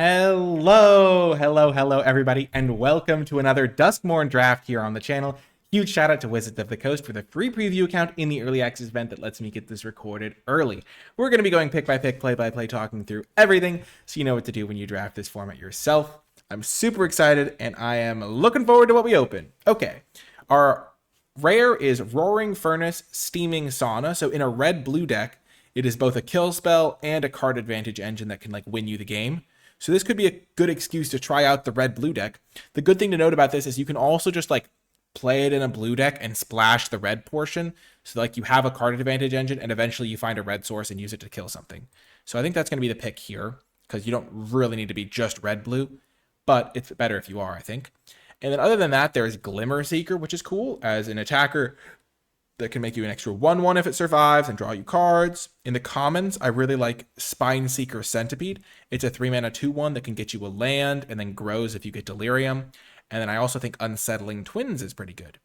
Hello, everybody, and welcome to another Duskmourn draft here on the channel. Huge shout out to Wizards of the Coast for the free preview account in the early access event that lets me get this recorded early. We're going to be going pick by pick, play by play, talking through everything, so you know what to do when you draft this format yourself. I'm super excited, and I am looking forward to what we open. Okay, our rare is Roaring Furnace, Steaming Sauna. So in a red-blue deck, it is both a kill spell and a card advantage engine that can win you the game. So this could be a good excuse to try out the red-blue deck. The good thing to note about this is you can also just play it in a blue deck and splash the red portion. So you have a card advantage engine and eventually you find a red source and use it to kill something. So I think that's going to be the pick here because you don't really need to be just red-blue, but it's better if you are, I think. And then other than that, there's Glimmer Seeker, which is cool as an attacker that can make you an extra 1/1 if it survives and draw you cards. In the commons, I really like Spine Seeker Centipede. It's a 3-mana 2/1 that can get you a land and then grows if you get Delirium. And then I also think Unsettling Twins is pretty good.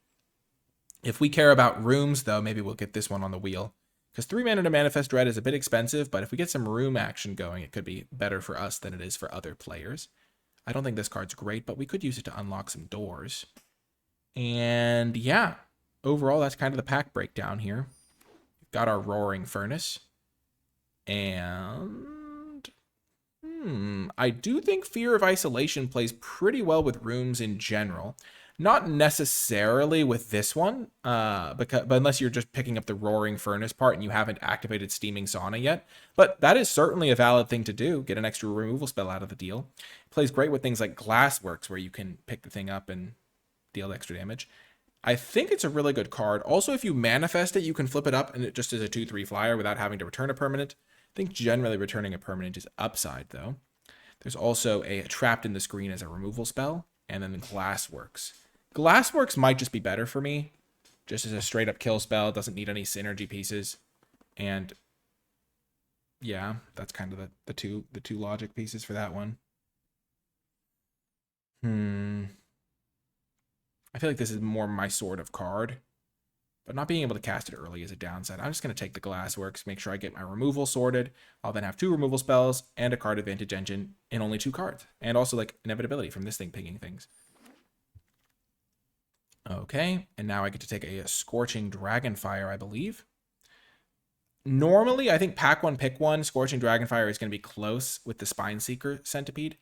If we care about rooms, though, maybe we'll get this one on the wheel. Because 3 mana to Manifest Dread is a bit expensive, but if we get some room action going, it could be better for us than it is for other players. I don't think this card's great, but we could use it to unlock some doors. And yeah. Overall, that's kind of the pack breakdown here. We've got our Roaring Furnace. And I do think Fear of Isolation plays pretty well with rooms in general. Not necessarily with this one, but unless you're just picking up the Roaring Furnace part and you haven't activated Steaming Sauna yet. But that is certainly a valid thing to do. Get an extra removal spell out of the deal. It plays great with things like Glassworks, where you can pick the thing up and deal extra damage. I think it's a really good card. Also, if you manifest it, you can flip it up and it just is a 2/3 flyer without having to return a permanent. I think generally returning a permanent is upside, though. There's also a Trapped in the Screen as a removal spell, and then the Glassworks. Glassworks might just be better for me, just as a straight-up kill spell. It doesn't need any synergy pieces. And yeah, that's kind of the two logic pieces for that one. I feel like this is more my sort of card, but not being able to cast it early is a downside. I'm just going to take the Glassworks, make sure I get my removal sorted. I'll then have 2 removal spells and a card advantage engine in only 2 cards. And also inevitability from this thing picking things. Okay, and now I get to take a Scorching Dragonfire, I believe. Normally, I think pack 1, pick 1, Scorching Dragonfire is going to be close with the Spine Seeker Centipede.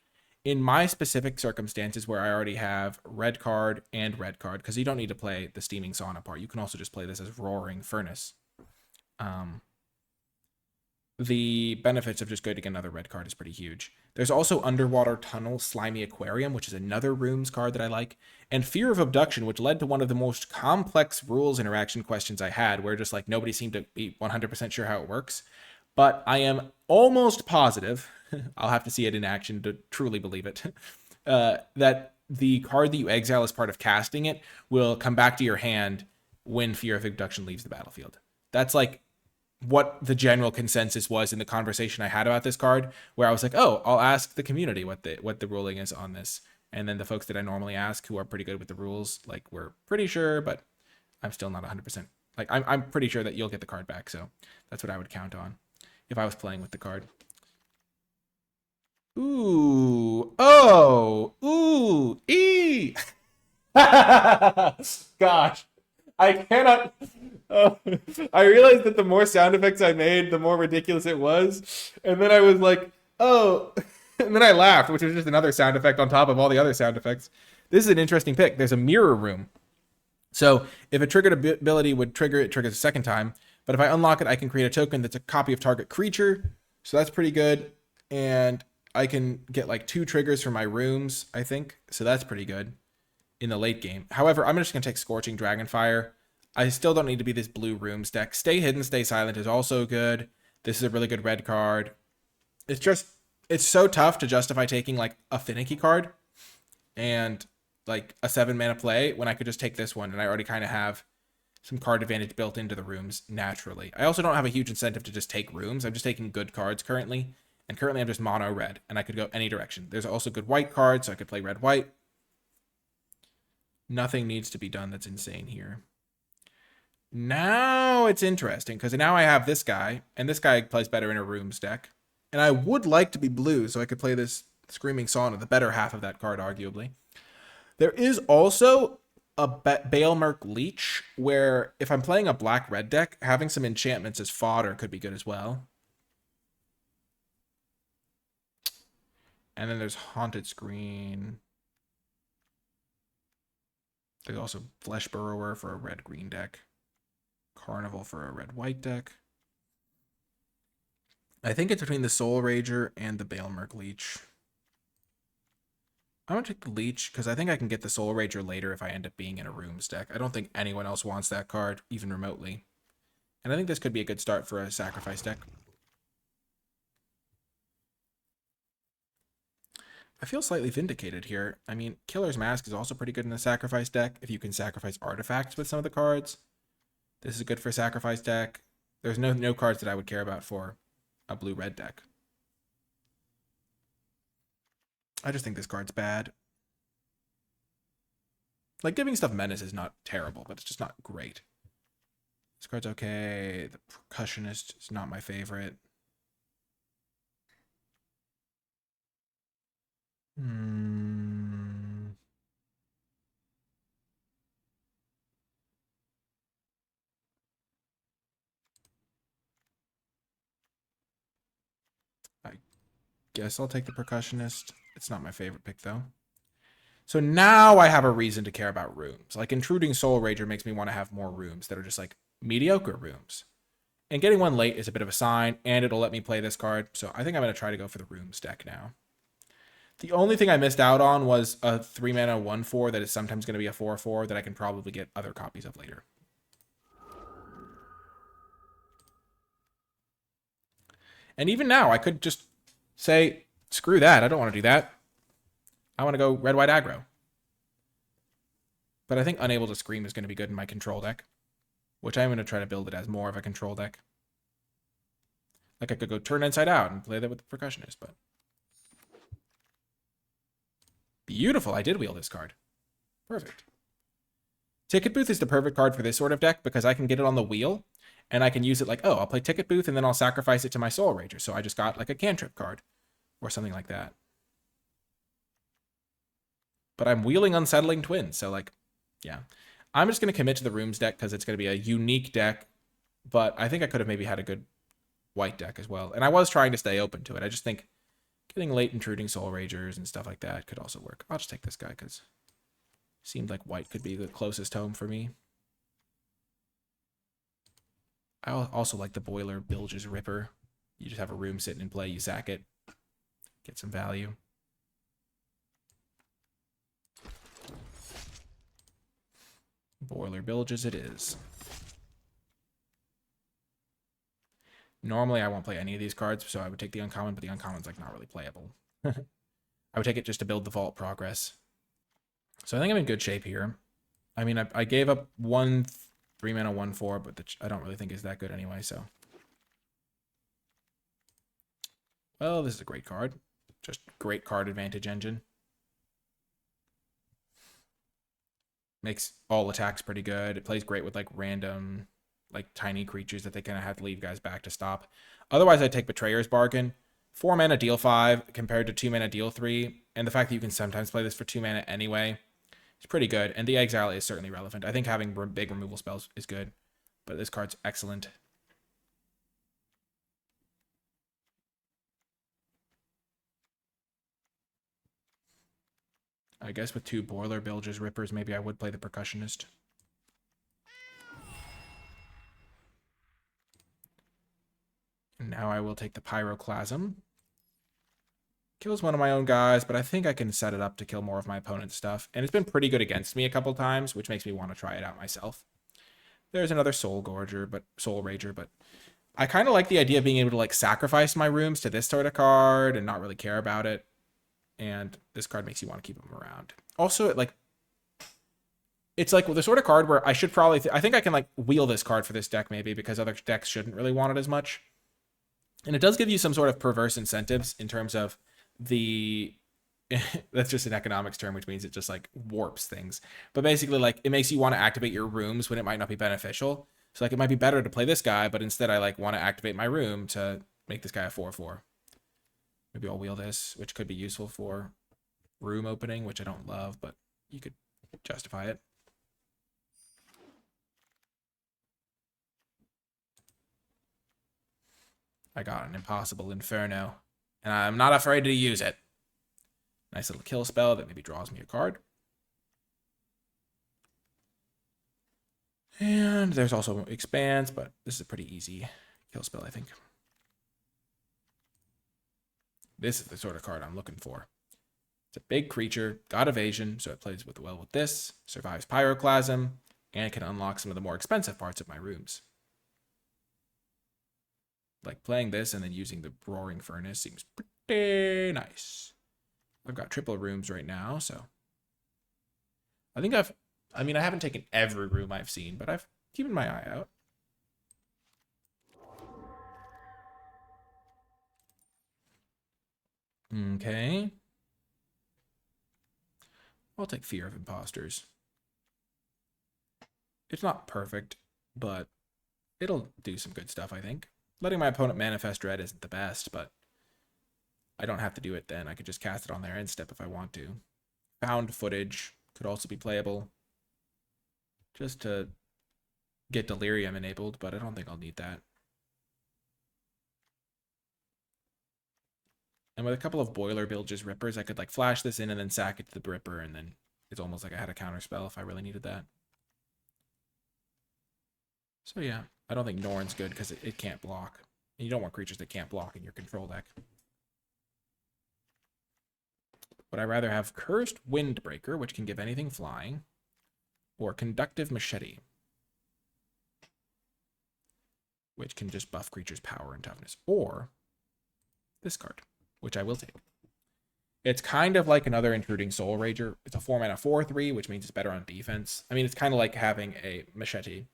In my specific circumstances where I already have red card and red card, because you don't need to play the Steaming Sauna part. You can also just play this as Roaring Furnace. The benefits of just getting another red card is pretty huge. There's also Underwater Tunnel Slimy Aquarium, which is another rooms card that I like. And Fear of Abduction, which led to one of the most complex rules interaction questions I had, where just nobody seemed to be 100% sure how it works. But I am almost positive, I'll have to see it in action to truly believe it, that the card that you exile as part of casting it will come back to your hand when Fear of Abduction leaves the battlefield. That's what the general consensus was in the conversation I had about this card, where I was like, oh, I'll ask the community what the ruling is on this. And then the folks that I normally ask, who are pretty good with the rules, we're pretty sure, but I'm still not 100%. I'm pretty sure that you'll get the card back, so that's what I would count on if I was playing with the card. Ooh. Oh. Ooh. E. Gosh. I cannot. Oh. I realized that the more sound effects I made, the more ridiculous it was. And then I was like, oh. And then I laughed, which was just another sound effect on top of all the other sound effects. This is an interesting pick. There's a Mirror Room. So if a triggered ability would trigger, it triggers a second time. But if I unlock it, I can create a token that's a copy of target creature. So that's pretty good. And I can get 2 triggers for my rooms, I think. So that's pretty good in the late game. However, I'm just going to take Scorching Dragonfire. I still don't need to be this blue rooms deck. Stay Hidden, Stay Silent is also good. This is a really good red card. It's so tough to justify taking a finicky card and a 7-mana play when I could just take this one and I already kind of have some card advantage built into the rooms naturally. I also don't have a huge incentive to just take rooms. I'm just taking good cards currently. And currently I'm just mono red, and I could go any direction. There's also good white cards, so I could play red-white. Nothing needs to be done that's insane here. Now it's interesting, because now I have this guy, and this guy plays better in a rooms deck. And I would like to be blue, so I could play this Screaming Sauna, the better half of that card, arguably. There is also a Balemerc Leech, where if I'm playing a black-red deck, having some enchantments as fodder could be good as well. And then there's Haunted Screen. There's also Flesh Burrower for a red-green deck. Carnival for a red-white deck. I think it's between the Soul Rager and the Balemerc Leech. I'm going to take the Leech because I think I can get the Soul Rager later if I end up being in a Rooms deck. I don't think anyone else wants that card, even remotely. And I think this could be a good start for a Sacrifice deck. I feel slightly vindicated here. I mean, Killer's Mask is also pretty good in the Sacrifice deck if you can sacrifice artifacts with some of the cards. This is good for a Sacrifice deck. There's no cards that I would care about for a blue-red deck. I just think this card's bad. Like, Giving Stuff Menace is not terrible, but it's just not great. This card's okay. The Percussionist is not my favorite. I guess I'll take the Percussionist. It's not my favorite pick, though. So now I have a reason to care about rooms. Like, Intruding Soul Rager makes me want to have more rooms that are just, like, mediocre rooms. And getting one late is a bit of a sign, and it'll let me play this card. So I think I'm going to try to go for the rooms deck now. The only thing I missed out on was a 3-mana 1/4 that is sometimes going to be a 4/4 that I can probably get other copies of later. And even now, I could just say, screw that. I don't want to do that. I want to go red-white aggro. But I think Unable to Scream is going to be good in my control deck, which I'm going to try to build it as more of a control deck. Like, I could go Turn Inside Out and play that with the Percussionist, but... Beautiful. I did wheel this card. Perfect. Ticket Booth is the perfect card for this sort of deck because I can get it on the wheel and I can use it like, oh, I'll play Ticket Booth and then I'll sacrifice it to my Soul Rager. So I just got like a cantrip card or something like that. But I'm wheeling Unsettling Twins. So like, yeah. I'm just going to commit to the Rooms deck because it's going to be a unique deck. But I think I could have maybe had a good white deck as well. And I was trying to stay open to it. I just think getting late Intruding Soul Ragers and stuff like that could also work. I'll just take this guy because it seemed like white could be the closest home for me. I also like the Boiler Bilge's Ripper. You just have a room sitting in play, you sack it, get some value. Boiler Bilges it is. Normally I won't play any of these cards, so I would take the uncommon, but the uncommon's like not really playable. I would take it just to build the Vault Progress. So I think I'm in good shape here. I mean, I gave up 1 3-mana 1/4, but I don't really think is that good anyway, so. Well, this is a great card. Just great card advantage engine. Makes all attacks pretty good. It plays great with like random, like tiny creatures that they kind of have to leave guys back to stop. Otherwise, I'd take Betrayer's Bargain. 4 mana deal 5 compared to 2 mana deal 3. And the fact that you can sometimes play this for 2 mana anyway is pretty good. And the Exile is certainly relevant. I think having big removal spells is good. But this card's excellent. I guess with 2 Boiler Bilges Rippers, maybe I would play the Percussionist. And now I will take the Pyroclasm. Kills one of my own guys, but I think I can set it up to kill more of my opponent's stuff. And it's been pretty good against me a couple times, which makes me want to try it out myself. There's another Soul Rager, but I kind of like the idea of being able to like sacrifice my rooms to this sort of card and not really care about it. And this card makes you want to keep them around. Also, it's like the sort of card where I should probably... I think I can like wheel this card for this deck maybe because other decks shouldn't really want it as much. And it does give you some sort of perverse incentives in terms of the... that's just an economics term, which means it just like warps things. But basically like it makes you want to activate your rooms when it might not be beneficial. So like it might be better to play this guy, but instead I like want to activate my room to make this guy a 4/4. Maybe I'll wheel this, which could be useful for room opening, which I don't love, but you could justify it. I got an Impossible Inferno, and I'm not afraid to use it. Nice little kill spell that maybe draws me a card. And there's also Expanse, but this is a pretty easy kill spell, I think. This is the sort of card I'm looking for. It's a big creature, got evasion, so it plays well with this, survives Pyroclasm, and can unlock some of the more expensive parts of my rooms. Like playing this and then using the Roaring Furnace seems pretty nice. I've got triple rooms right now, so I think I haven't taken every room I've seen, but I've keeping my eye out. Okay. I'll take Fear of Imposters. It's not perfect, but it'll do some good stuff, I think. Letting my opponent manifest dread isn't the best, but I don't have to do it then. I could just cast it on their end step if I want to. Found Footage could also be playable, just to get Delirium enabled, but I don't think I'll need that. And with a couple of Boiler Bilge's Rippers, I could like flash this in and then sack it to the Ripper, and then it's almost like I had a counter spell if I really needed that. So yeah, I don't think Norn's good because it can't block. And you don't want creatures that can't block in your control deck. Would I rather have Cursed Windbreaker, which can give anything flying, or Conductive Machete, which can just buff creatures' power and toughness, or this card, which I will take. It's kind of like another Intruding Soul Rager. It's a 4-mana 4/3, which means it's better on defense. I mean, it's kind of like having a Machete,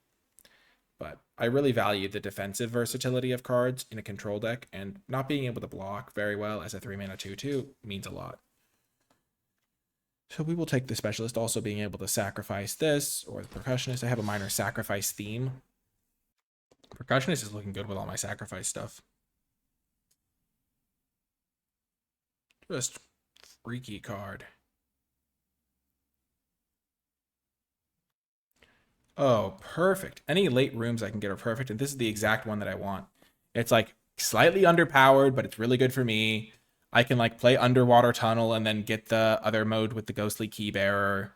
but I really value the defensive versatility of cards in a control deck, and not being able to block very well as a 3-mana 2/2 means a lot. So we will take the Specialist, also being able to sacrifice this, or the Percussionist. I have a minor sacrifice theme. Percussionist is looking good with all my sacrifice stuff. Just freaky card. Oh, perfect. Any late rooms I can get are perfect, and this is the exact one that I want. It's like slightly underpowered, but it's really good for me. I can like play Underwater Tunnel and then get the other mode with the Ghostly Keybearer.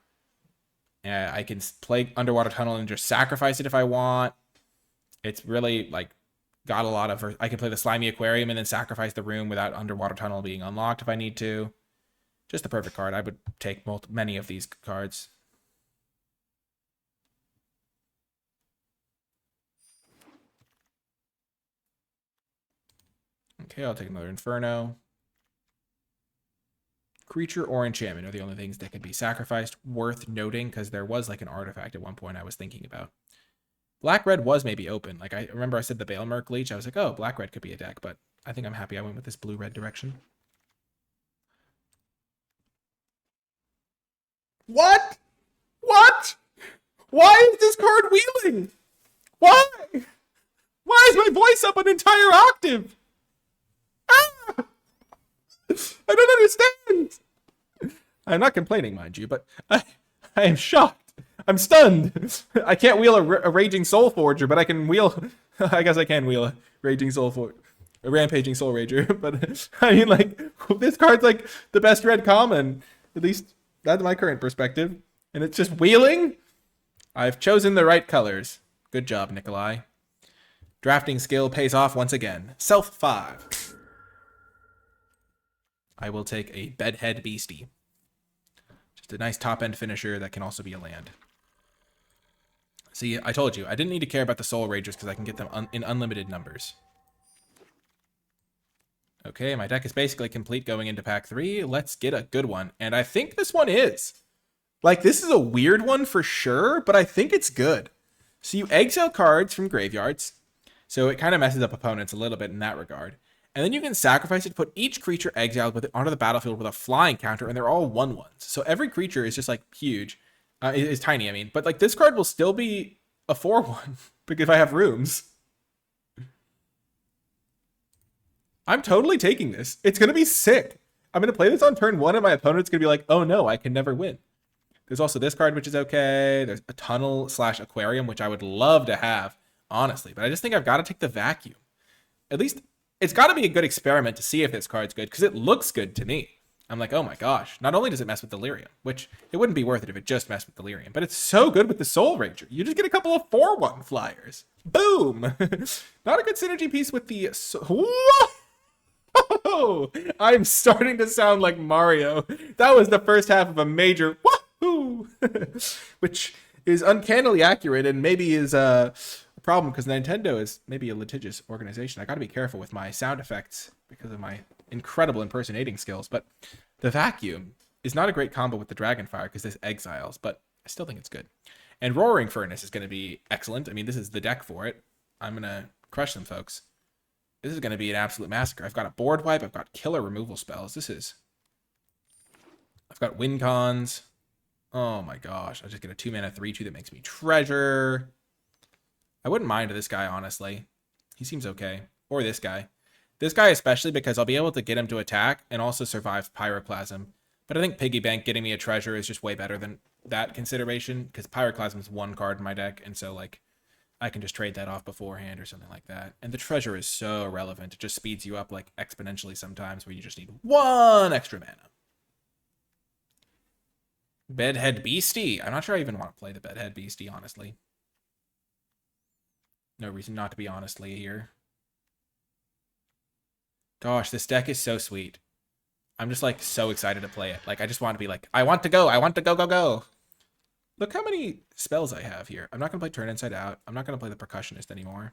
I can play Underwater Tunnel and just sacrifice it if I want. It's really like got a lot of... I can play the Slimy Aquarium and then sacrifice the room without Underwater Tunnel being unlocked if I need to. Just the perfect card. I would take many of these cards. Okay, I'll take another Inferno. Creature or enchantment are the only things that can be sacrificed. Worth noting, because there was like an artifact at one point I was thinking about. Black-red was maybe open. Like I remember I said the Balemerc Leech. I was like, oh, black-red could be a deck, but I think I'm happy I went with this blue-red direction. What? What? Why is this card wheeling? Why? Why is my voice up an entire octave? Ah! I don't understand. I'm not complaining, mind you, but I am shocked. I'm stunned. I can't wheel a Raging Soul Forger, but I can wheel... I guess I can wheel a Raging Soul Forger. A Rampaging Soul Rager. But, I mean, like, this card's, like, the best red common. At least, that's my current perspective. And it's just wheeling? I've chosen the right colors. Good job, Nikolai. Drafting skill pays off once again. Self 5. I will take a Bedhead Beastie. Just a nice top-end finisher that can also be a land. See, I told you, I didn't need to care about the Soul Ragers because I can get them in unlimited numbers. Okay, my deck is basically complete going into pack 3. Let's get a good one. And I think this one is. Like, this is a weird one for sure, but I think it's good. So you exile cards from graveyards. So it kind of messes up opponents a little bit in that regard. And then you can sacrifice it to put each creature exiled with it onto the battlefield with a flying counter, and they're all 1/1s. So every creature is just like huge. Is tiny, I mean. But like this card will still be a 4/1 because if I have rooms. I'm totally taking this. It's going to be sick. I'm going to play this on turn 1 and my opponent's going to be like, oh no, I can never win. There's also this card, which is okay. There's a tunnel / aquarium, which I would love to have, honestly. But I just think I've got to take the vacuum. At least it's got to be a good experiment to see if this card's good, because it looks good to me. I'm like, oh my gosh. Not only does it mess with Delirium, which it wouldn't be worth it if it just messed with Delirium, but it's so good with the Soul Ranger. You just get a couple of 4/1 flyers. Boom! Not a good synergy piece with the... Whoa! I'm starting to sound like Mario. That was the first half of a major wahoo! Which is uncannily accurate and maybe is a problem because Nintendo is maybe a litigious organization. I got to be careful with my sound effects because of my incredible impersonating skills. But the vacuum is not a great combo with the Dragonfire because this exiles, but I still think it's good. And Roaring Furnace is going to be excellent. I mean, this is the deck for it. I'm going to crush them, folks. This is going to be an absolute massacre. I've got a board wipe. I've got killer removal spells. I've got win cons. Oh my gosh. I just get a 2-mana 3/2 that makes me treasure. I wouldn't mind this guy, honestly. He seems okay. Or this guy. This guy especially because I'll be able to get him to attack and also survive Pyroclasm. But I think Piggy Bank getting me a treasure is just way better than that consideration because Pyroclasm is 1 card in my deck. And so, like, I can just trade that off beforehand or something like that. And the treasure is so relevant. It just speeds you up, like, exponentially sometimes where you just need 1 extra mana. Bedhead Beastie. I'm not sure I even want to play the Bedhead Beastie, honestly. No reason not to be honestly here. Gosh, this deck is so sweet. I'm just, like, so excited to play it. Like, I just want to be like, I want to go. I want to go, go, go. Look how many spells I have here. I'm not going to play Turn Inside Out. I'm not going to play the Percussionist anymore.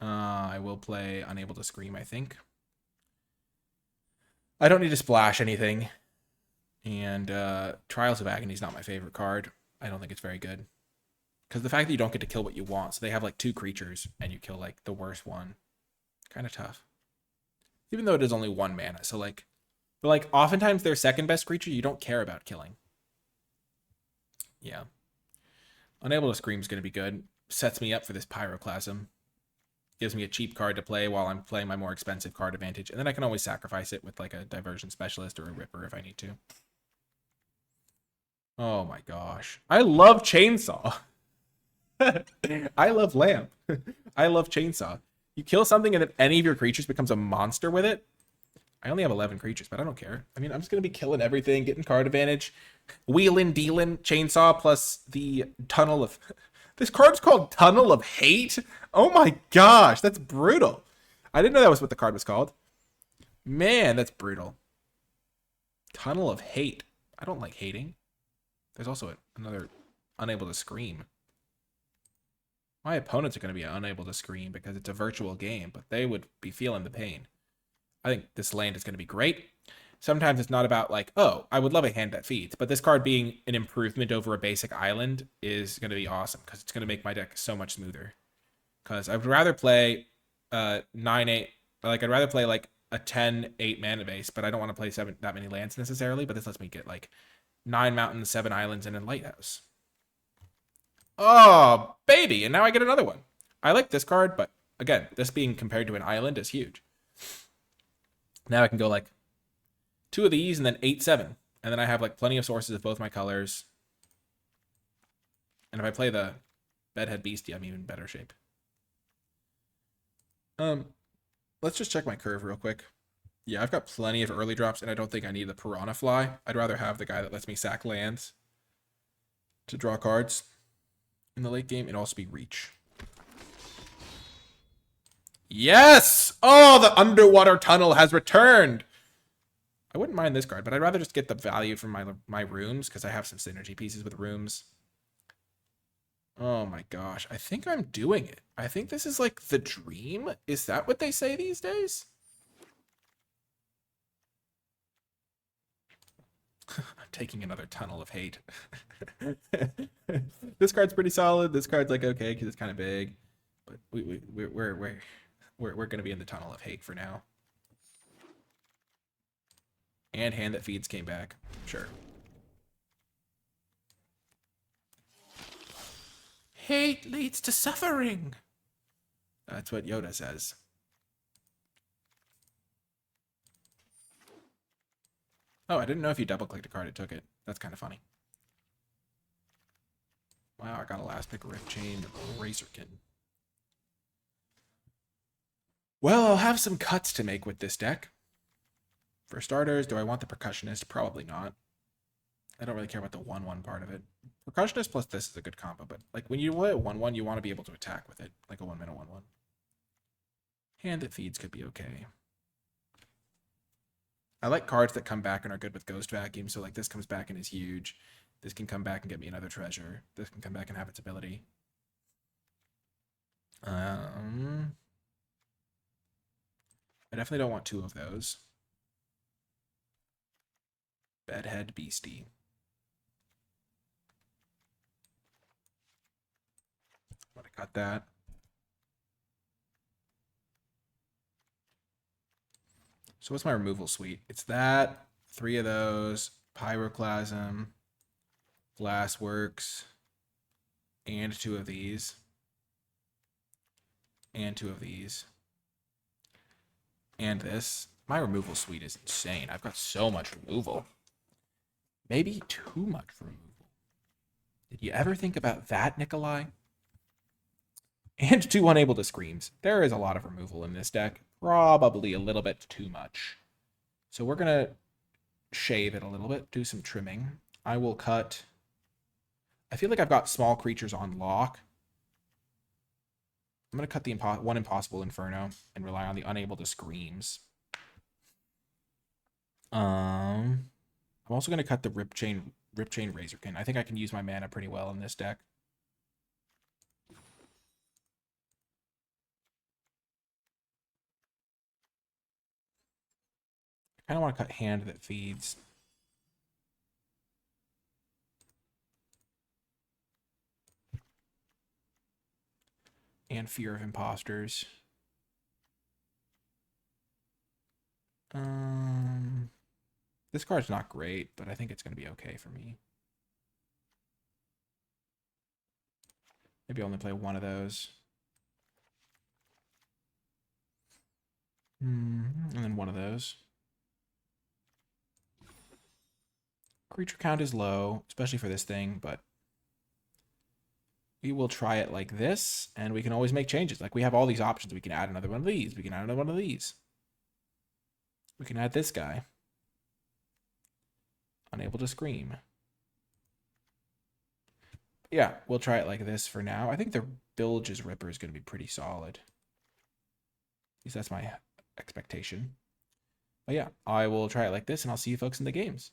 I will play Unable to Scream, I think. I don't need to splash anything. And Trials of Agony is not my favorite card. I don't think it's very good. Because the fact that you don't get to kill what you want. So they have like 2 creatures and you kill like the worst one. Kind of tough. Even though it is only 1 mana. So like, but like oftentimes their second best creature you don't care about killing. Yeah. Unable to Scream is going to be good. Sets me up for this Pyroclasm. Gives me a cheap card to play while I'm playing my more expensive card advantage. And then I can always sacrifice it with like a Diversion Specialist or a Ripper if I need to. Oh my gosh. I love Chainsaw. I love Lamp. I love Chainsaw. You kill something and then any of your creatures becomes a monster with it. I only have 11 creatures, but I don't care. I mean, I'm just going to be killing everything, getting card advantage. Wheelin', dealin', Chainsaw plus the Tunnel of... This card's called Tunnel of Hate? Oh my gosh, that's brutal. I didn't know that was what the card was called. Man, that's brutal. Tunnel of Hate. I don't like hating. There's also another Unable to Scream. My opponents are going to be unable to scream because it's a virtual game, but they would be feeling the pain. I think this land is going to be great. Sometimes it's not about like, oh, I would love a hand that feeds, but this card being an improvement over a basic island is going to be awesome because it's going to make my deck so much smoother. Because I would rather play 9/8, like I'd rather play like a 10/8 mana base, but I don't want to play that many lands necessarily. But this lets me get like 9 mountains, 7 islands, and a lighthouse. Oh, baby. And now I get another one. I like this card, but again, this being compared to an island is huge. Now I can go like 2 of these and then 8/7. And then I have like plenty of sources of both my colors. And if I play the Bedhead Beastie, I'm even better shape. Let's just check my curve real quick. Yeah, I've got plenty of early drops, and I don't think I need the Piranha Fly. I'd rather have the guy that lets me sack lands to draw cards. In the late game, it'd also be Reach. Yes! Oh, the Underwater Tunnel has returned! I wouldn't mind this card, but I'd rather just get the value from my rooms, because I have some synergy pieces with rooms. Oh my gosh, I think I'm doing it. I think this is like the dream? Is that what they say these days? I'm taking another Tunnel of Hate. This card's pretty solid. This card's like okay because it's kind of big, but we're gonna be in the Tunnel of Hate for now. And Hand That Feeds came back. Sure. Hate leads to suffering. That's what Yoda says. Oh, I didn't know if you double-clicked a card, it took it. That's kind of funny. Wow, I got a last pick Rift Chain Razorkin. Well, I'll have some cuts to make with this deck. For starters, do I want the Percussionist? Probably not. I don't really care about the 1/1 part of it. Percussionist plus this is a good combo, but like when you play a 1/1, you want to be able to attack with it, like a 1-mana 1/1. Hand that feeds could be okay. I like cards that come back and are good with Ghost Vacuum, so like this comes back and is huge. This can come back and get me another treasure. This can come back and have its ability. I definitely don't want 2 of those. Bedhead Beastie. I'm gonna cut that. So what's my removal suite? It's that, 3 of those, Pyroclasm, Glassworks, and 2 of these, and 2 of these, and this. My removal suite is insane. I've got so much removal. Maybe too much removal. Did you ever think about that, Nikolai? And 2 unable to screams. There is a lot of removal in this deck. Probably a little bit too much. So we're going to shave it a little bit, do some trimming. I will cut... I feel like I've got small creatures on lock. I'm going to cut the one Impossible Inferno and rely on the unable to screams. I'm also going to cut the Rip Chain Razorkin. I think I can use my mana pretty well in this deck. I kind of want to cut Hand that feeds. And Fear of Imposters. This card's not great, but I think it's going to be okay for me. Maybe I'll only play 1 of those. And then 1 of those. Creature count is low, especially for this thing, but we will try it like this, and we can always make changes. Like, we have all these options. We can add another one of these. We can add another one of these. We can add this guy. Unable to scream. Yeah, we'll try it like this for now. I think the Bilge's Ripper is going to be pretty solid. At least that's my expectation. But yeah, I will try it like this, and I'll see you folks in the games.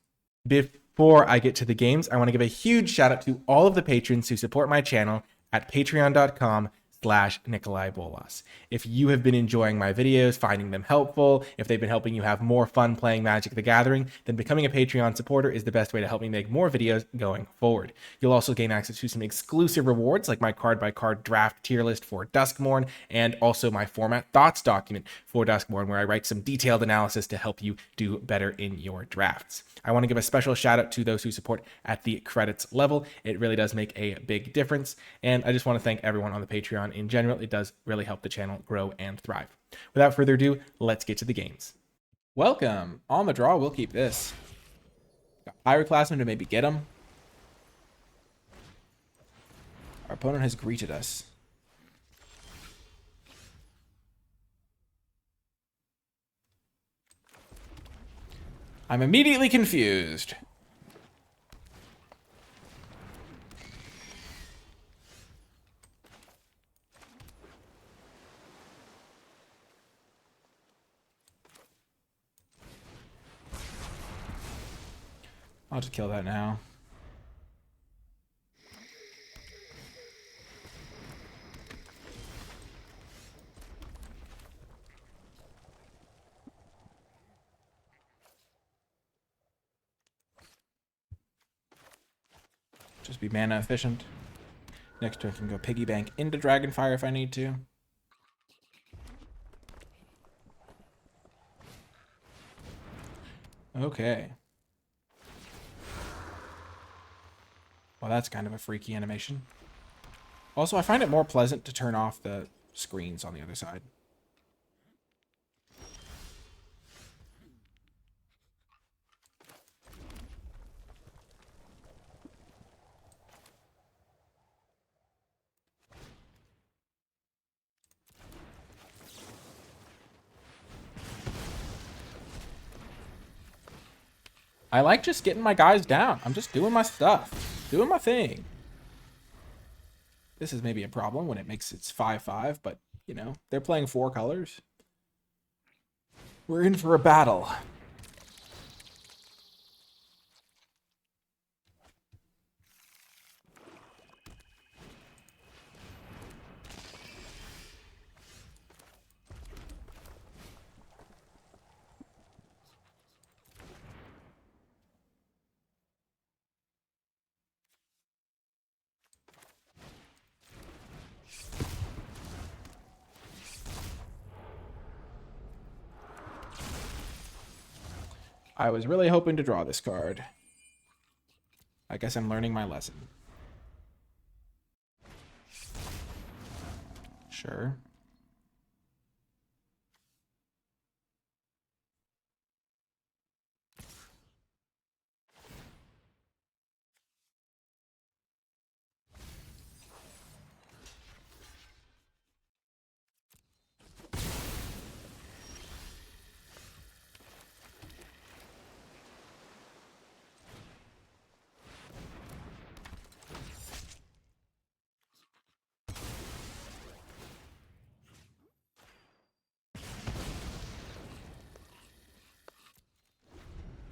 Before I get to the games, I want to give a huge shout out to all of the patrons who support my channel at patreon.com/NicolaiBolas. If you have been enjoying my videos, finding them helpful, if they've been helping you have more fun playing Magic the Gathering, then becoming a Patreon supporter is the best way to help me make more videos going forward. You'll also gain access to some exclusive rewards like my card-by-card draft tier list for Duskmourn and also my format thoughts document for Duskmourn, where I write some detailed analysis to help you do better in your drafts. I want to give a special shout out to those who support at the credits level. It really does make a big difference. And I just want to thank everyone on the Patreon in general. It does really help the channel grow and thrive. Without further ado, let's get to the games. Welcome. On the draw, we'll keep this. Got Pyroclasm to maybe get him. Our opponent has greeted us. I'm immediately confused. I'll just kill that now. Just be mana efficient. Next turn I can go piggy bank into Dragonfire if I need to. Okay. Well, that's kind of a freaky animation. Also, I find it more pleasant to turn off the screens on the other side. I like just getting my guys down. I'm just doing my stuff. Doing my thing. This is maybe a problem when it makes it 5-5, but, you know, they're playing 4 colors. We're in for a battle. I was really hoping to draw this card. I guess I'm learning my lesson. Sure.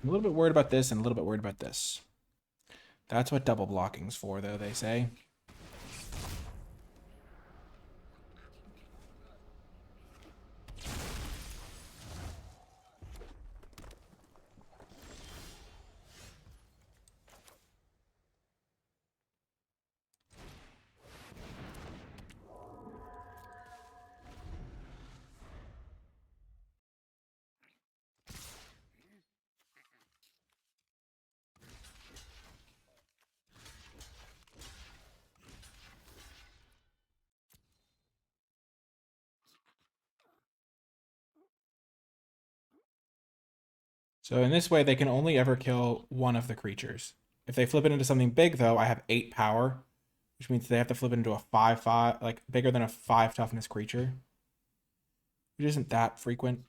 I'm a little bit worried about this and a little bit worried about this. That's what double blocking's for, though, they say. So in this way, they can only ever kill one of the creatures. If they flip it into something big, though, I have 8 power, which means they have to flip it into a 5/5, like bigger than a 5 toughness creature, which isn't that frequent.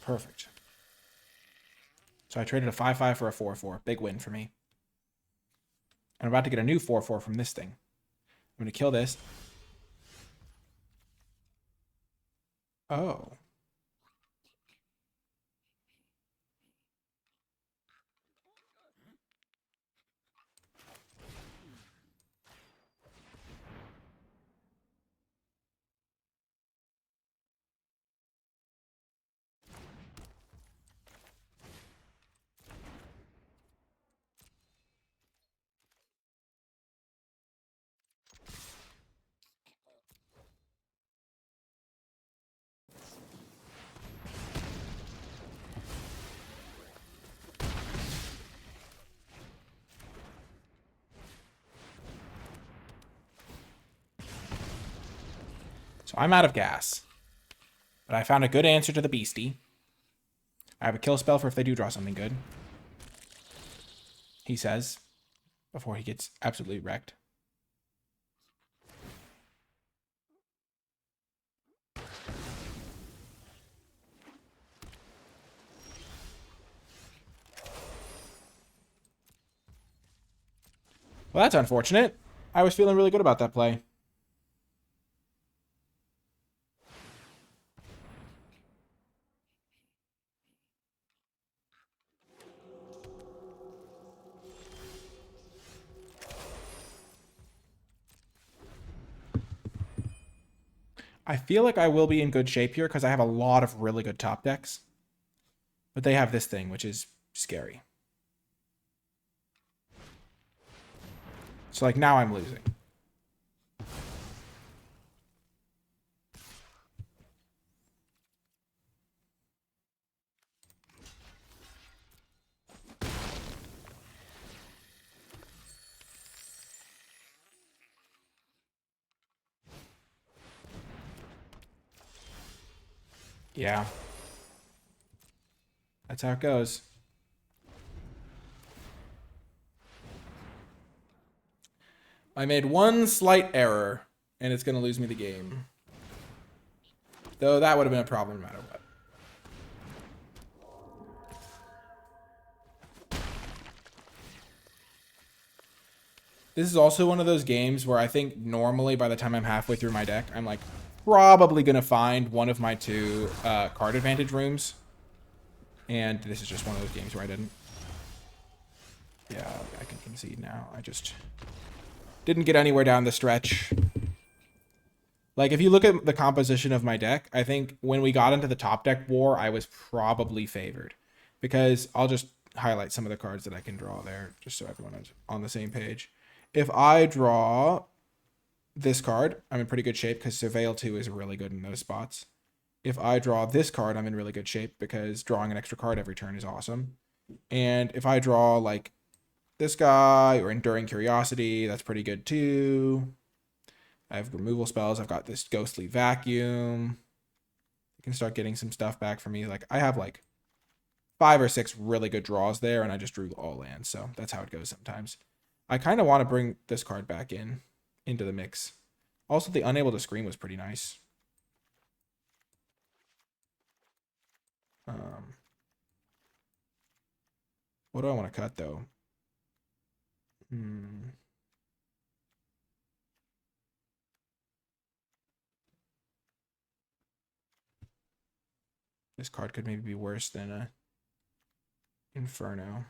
Perfect. So I traded a 5/5 for a 4/4. Big win for me. I'm about to get a new 4/4 from this thing. I'm going to kill this. Oh. So I'm out of gas. But I found a good answer to the beastie. I have a kill spell for if they do draw something good. He says, before he gets absolutely wrecked. Well, that's unfortunate. I was feeling really good about that play. I feel like I will be in good shape here because I have a lot of really good top decks. But they have this thing, which is scary. So, like, now I'm losing. Yeah. That's how it goes. I made one slight error, and it's going to lose me the game. Though that would have been a problem no matter what. This is also one of those games where I think normally by the time I'm halfway through my deck, I'm like probably going to find one of my two card advantage rooms. And this is just one of those games where I didn't. Yeah, I can concede now. I just didn't get anywhere down the stretch. Like, if you look at the composition of my deck, I think when we got into the top deck war, I was probably favored. Because I'll just highlight some of the cards that I can draw there, just so everyone is on the same page. If I draw this card, I'm in pretty good shape because Surveil 2 is really good in those spots. If I draw this card, I'm in really good shape because drawing an extra card every turn is awesome. And if I draw, like, this guy or Enduring Curiosity, that's pretty good too. I have removal spells. I've got this Ghostly Vacuum. You can start getting some stuff back for me. Like, I have like 5 or 6 really good draws there, and I just drew all lands, so that's how it goes sometimes. I kind of want to bring this card back into the mix. Also, the Unable to Scream was pretty nice. What do I want to cut, though? This card could maybe be worse than a Inferno.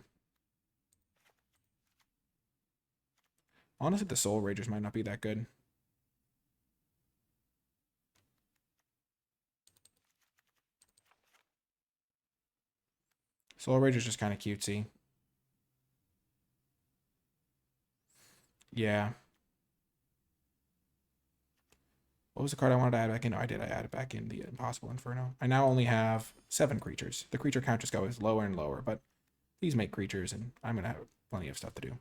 Honestly, the Soul Ragers might not be that good. Soul Rager's just kind of cutesy. Yeah. What was the card I wanted to add back in? Oh, I did. I added back in the Impossible Inferno. I now only have 7 creatures. The creature count just goes lower and lower, but these make creatures, and I'm going to have plenty of stuff to do.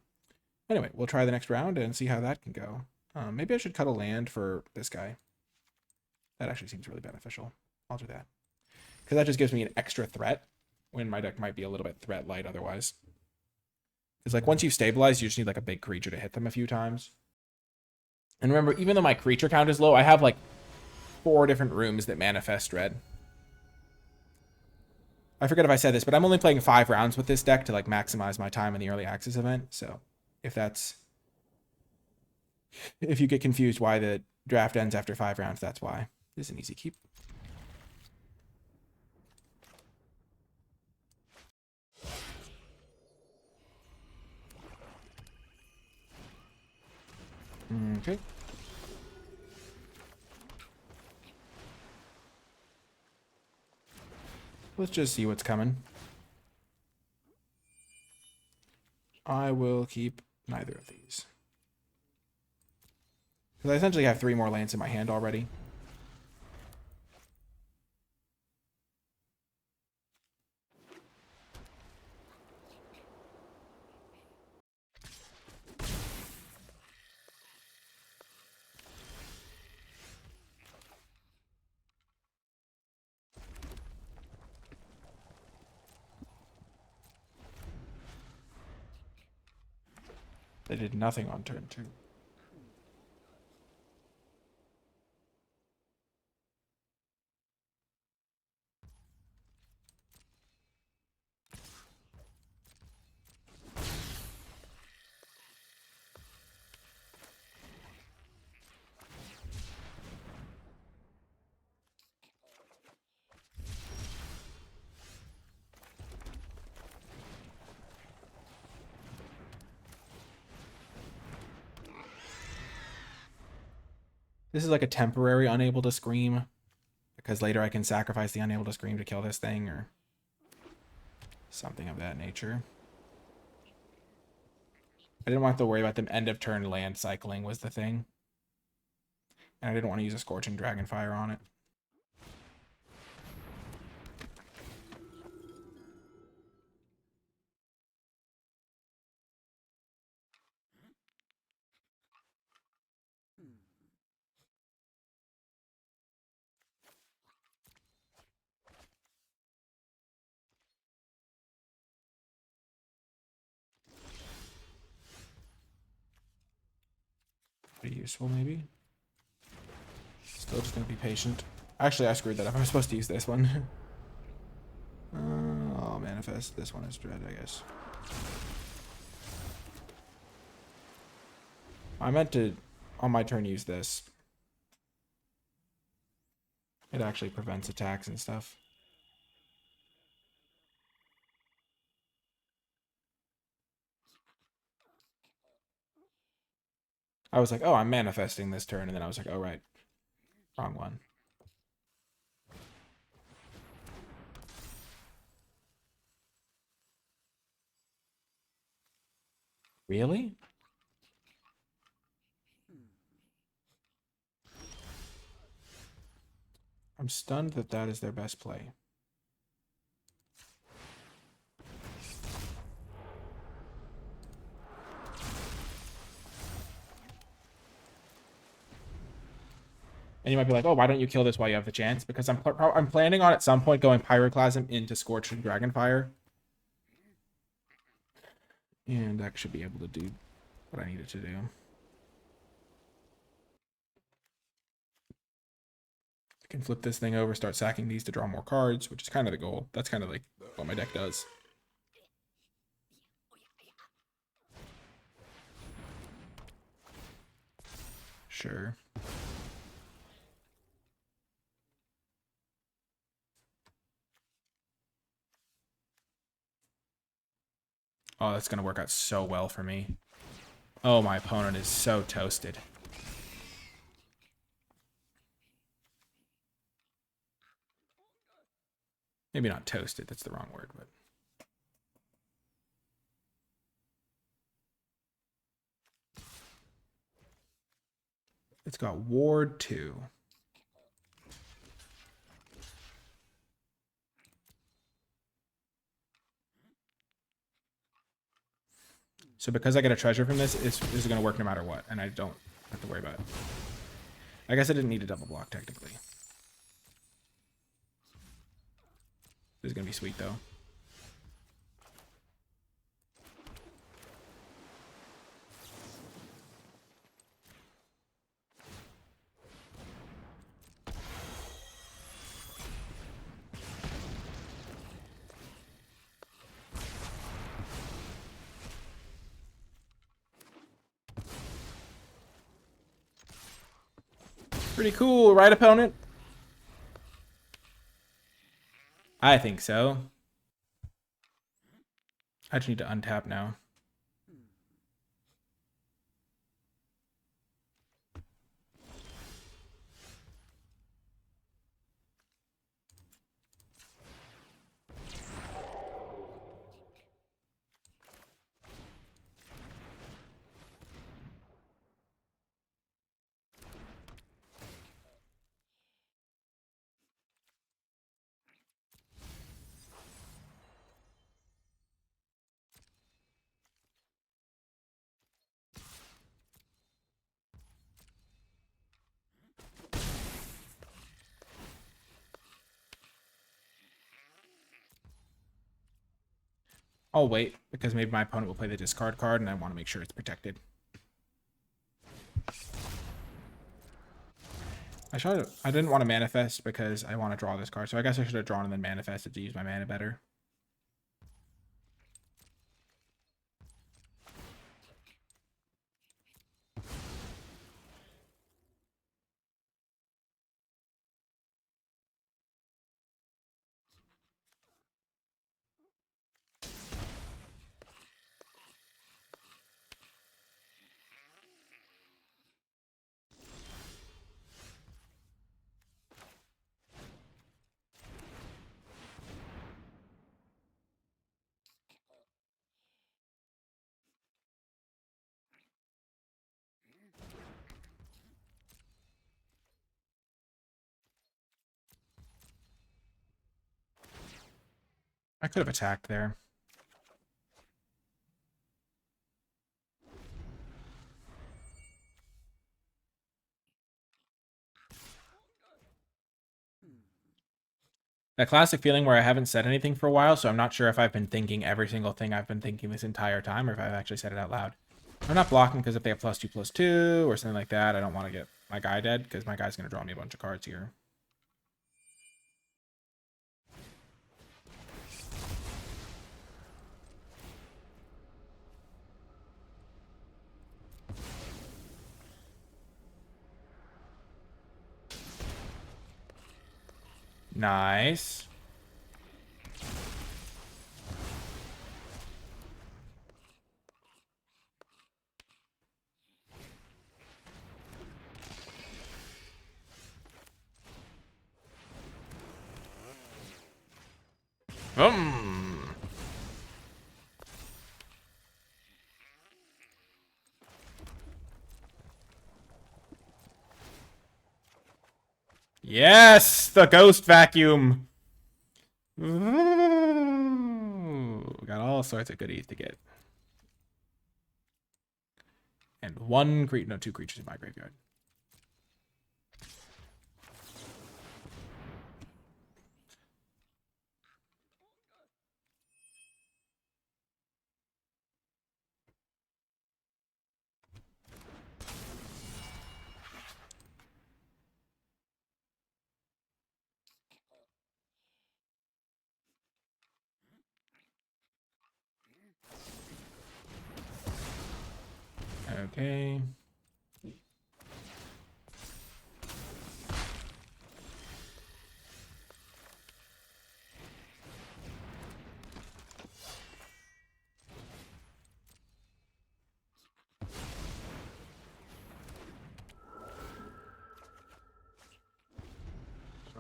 Anyway, we'll try the next round and see how that can go. Maybe I should cut a land for this guy. That actually seems really beneficial. I'll do that. Because that just gives me an extra threat when my deck might be a little bit threat light otherwise. Because like once you've stabilized, you just need like a big creature to hit them a few times. And remember, even though my creature count is low, I have like 4 different rooms that manifest dread. I forget if I said this, but I'm only playing 5 rounds with this deck to like maximize my time in the early access event. So if you get confused why the draft ends after 5 rounds, that's why. This is an easy keep. Okay. Let's just see what's coming. I will keep neither of these. Because I essentially have 3 more lands in my hand already. They did nothing on turn 2. This is like a temporary Unable to Scream, because later I can sacrifice the Unable to Scream to kill this thing, or something of that nature. I didn't want to worry about them end of turn land cycling was the thing. And I didn't want to use a Scorching Dragonfire on it. useful, maybe. Still just gonna be patient. Actually, I screwed that up. I was supposed to use this one. I'll manifest. This one is dread, I guess. I meant to, on my turn, use this. It actually prevents attacks and stuff. I was like, oh, I'm manifesting this turn, and then I was like, oh, right. Wrong one. Really? I'm stunned that that is their best play. And you might be like, oh, why don't you kill this while you have the chance? Because I'm planning on at some point going Pyroclasm into Scorched and Dragonfire. And that should be able to do what I needed to do. I can flip this thing over, start sacking these to draw more cards, which is kind of the goal. That's kind of like what my deck does. Sure. Oh, that's going to work out so well for me. Oh, my opponent is so toasted. Maybe not toasted, that's the wrong word, but... It's got Ward 2. So because I get a treasure from this, this is going to work no matter what, and I don't have to worry about it. I guess I didn't need a double block, technically. This is going to be sweet, though. Pretty cool, right, opponent? I think so. I just need to untap now. I'll wait, because maybe my opponent will play the discard card, and I want to make sure it's protected. I didn't want to manifest because I want to draw this card, so I guess I should have drawn and then manifested to use my mana better. I could have attacked there. That classic feeling where I haven't said anything for a while, so I'm not sure if I've been thinking every single thing I've been thinking this entire time, or if I've actually said it out loud. I'm not blocking because if they have +2/+2 or something like that, I don't want to get my guy dead because my guy's going to draw me a bunch of cards here. Nice. Yes, the ghost vacuum. Ooh, got all sorts of goodies to get. And two creatures in my graveyard. Okay.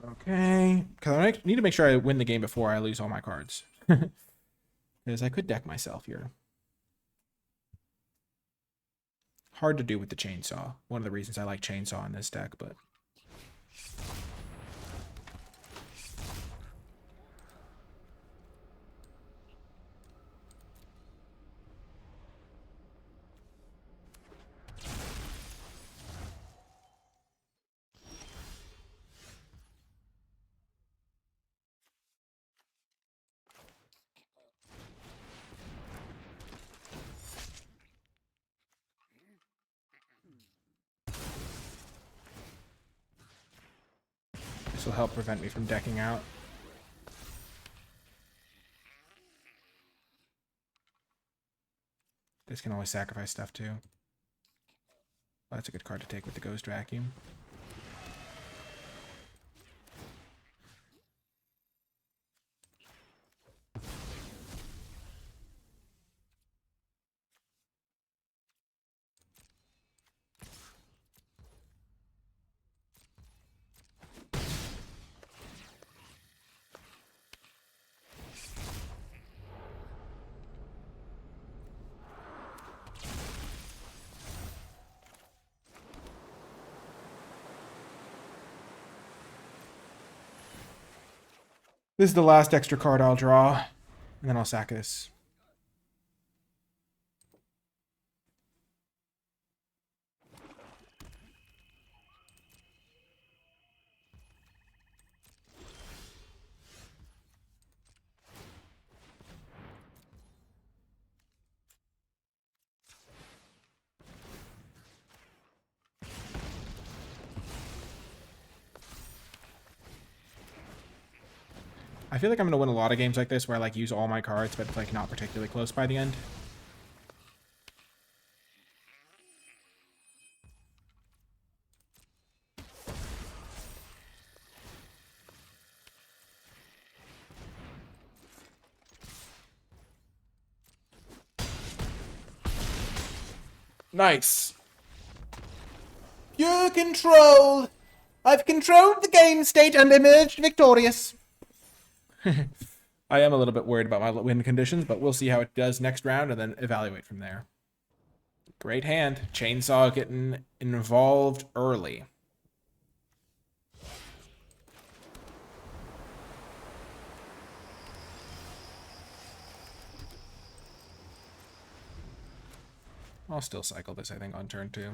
Okay. Because I need to make sure I win the game before I lose all my cards. Because I could deck myself here. Hard to do with the chainsaw. One of the reasons I like chainsaw in this deck, but... This will help prevent me from decking out. This can always sacrifice stuff too. Well, that's a good card to take with the Ghost Vacuum. This is the last extra card I'll draw, and then I'll sack this. I feel like I'm going to win a lot of games like this where I like use all my cards, but it's like not particularly close by the end. Nice. Pure control. I've controlled the game state and emerged victorious. I am a little bit worried about my win conditions, but we'll see how it does next round and then evaluate from there. Great hand. Chainsaw getting involved early. I'll still cycle this, I think, on turn 2.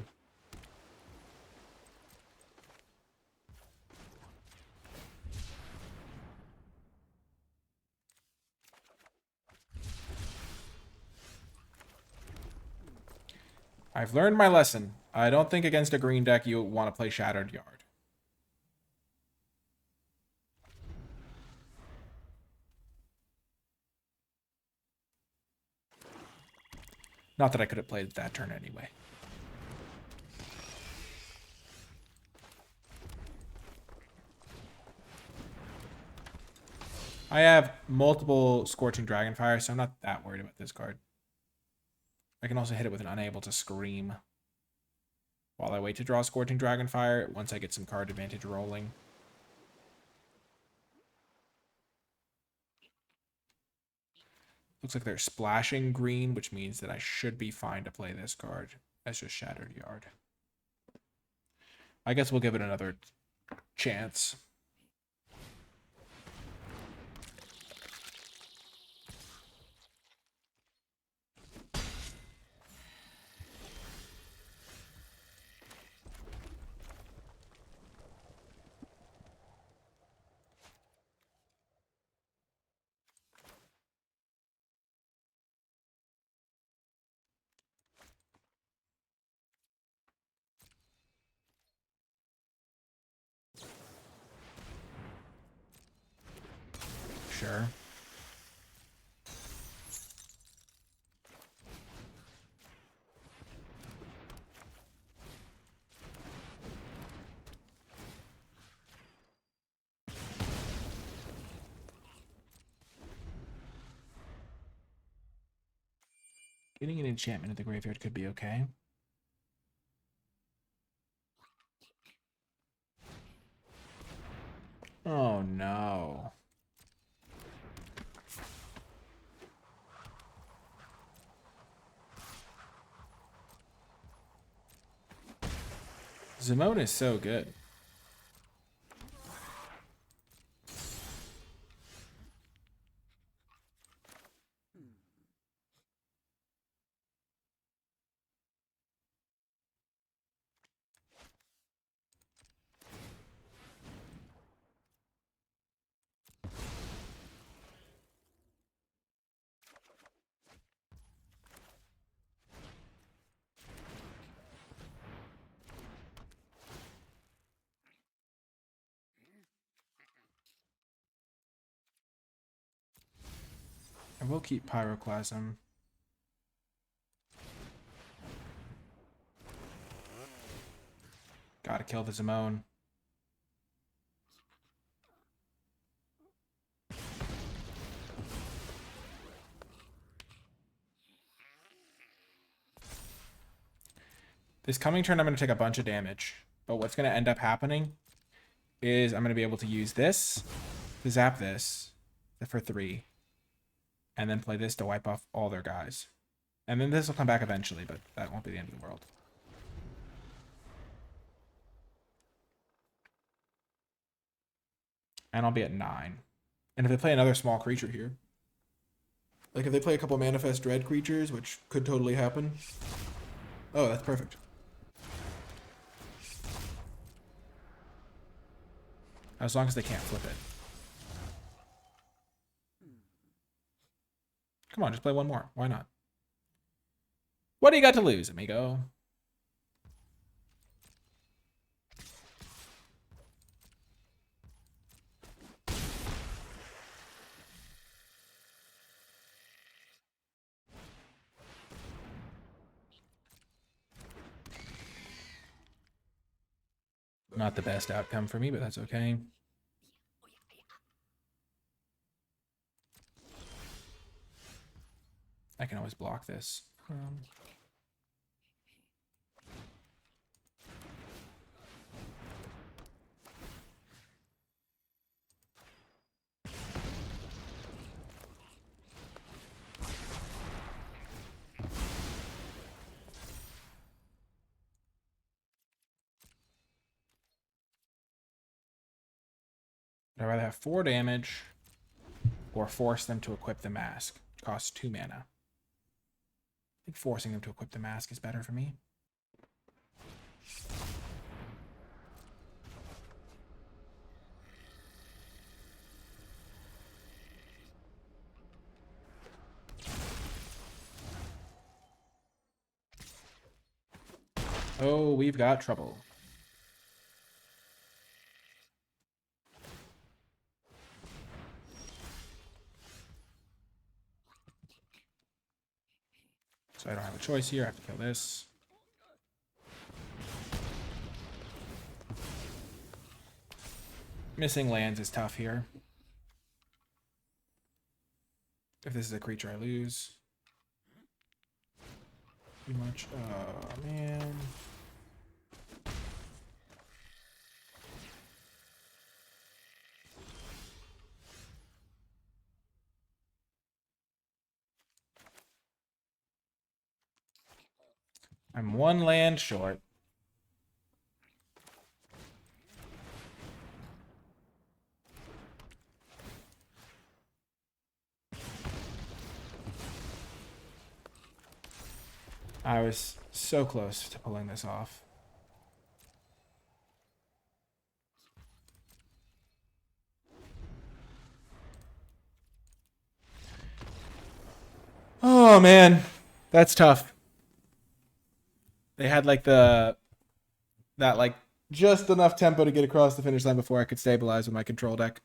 I've learned my lesson. I don't think against a green deck you want to play Shattered Yard. Not that I could have played that turn anyway. I have multiple Scorching Dragonfire, so I'm not that worried about this card. I can also hit it with an Unable to Scream while I wait to draw Scorching Dragonfire once I get some card advantage rolling. Looks like they're splashing green, which means that I should be fine to play this card as just Shattered Yard. I guess we'll give it another chance. Sure. Getting an enchantment at the graveyard could be okay. Oh no. Zimone is so good. I will keep Pyroclasm. Gotta kill the Zimone. This coming turn, I'm going to take a bunch of damage. But what's going to end up happening is I'm going to be able to use this to zap this for 3. And then play this to wipe off all their guys. And then this will come back eventually, but that won't be the end of the world. And I'll be at 9. And if they play another small creature here, like if they play a couple Manifest Dread creatures, which could totally happen. Oh, that's perfect. As long as they can't flip it. Come on, just play one more. Why not? What do you got to lose, amigo? Not the best outcome for me, but that's okay. I can always block this. I'd rather have 4 damage or force them to equip the mask, which costs 2 mana. I think forcing them to equip the mask is better for me. Oh, we've got trouble. So I don't have a choice here. I have to kill this. Missing lands is tough here. If this is a creature I lose. Too much. Oh, man. I'm one land short. I was so close to pulling this off. Oh, man. That's tough. They had like that like just enough tempo to get across the finish line before I could stabilize with my control deck.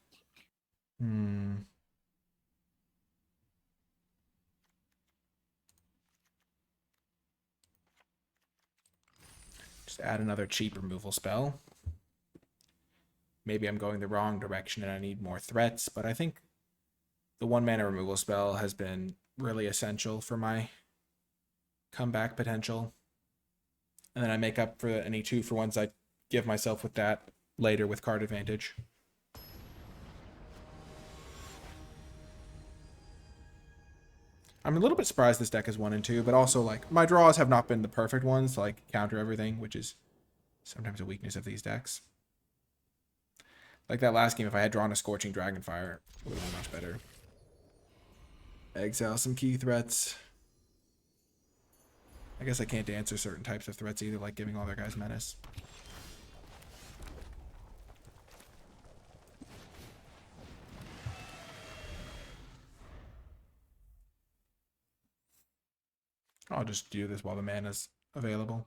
Just add another cheap removal spell. Maybe I'm going the wrong direction and I need more threats, but I think the 1-mana removal spell has been really essential for my comeback potential. And then I make up for any 2-for-1s I give myself with that later with card advantage. I'm a little bit surprised this deck is 1 and 2, but also like my draws have not been the perfect ones to like counter everything, which is sometimes a weakness of these decks. Like that last game, if I had drawn a Scorching Dragonfire, it would have been much better. Exile some key threats. I guess I can't answer certain types of threats either, like giving all their guys menace. I'll just do this while the mana's available.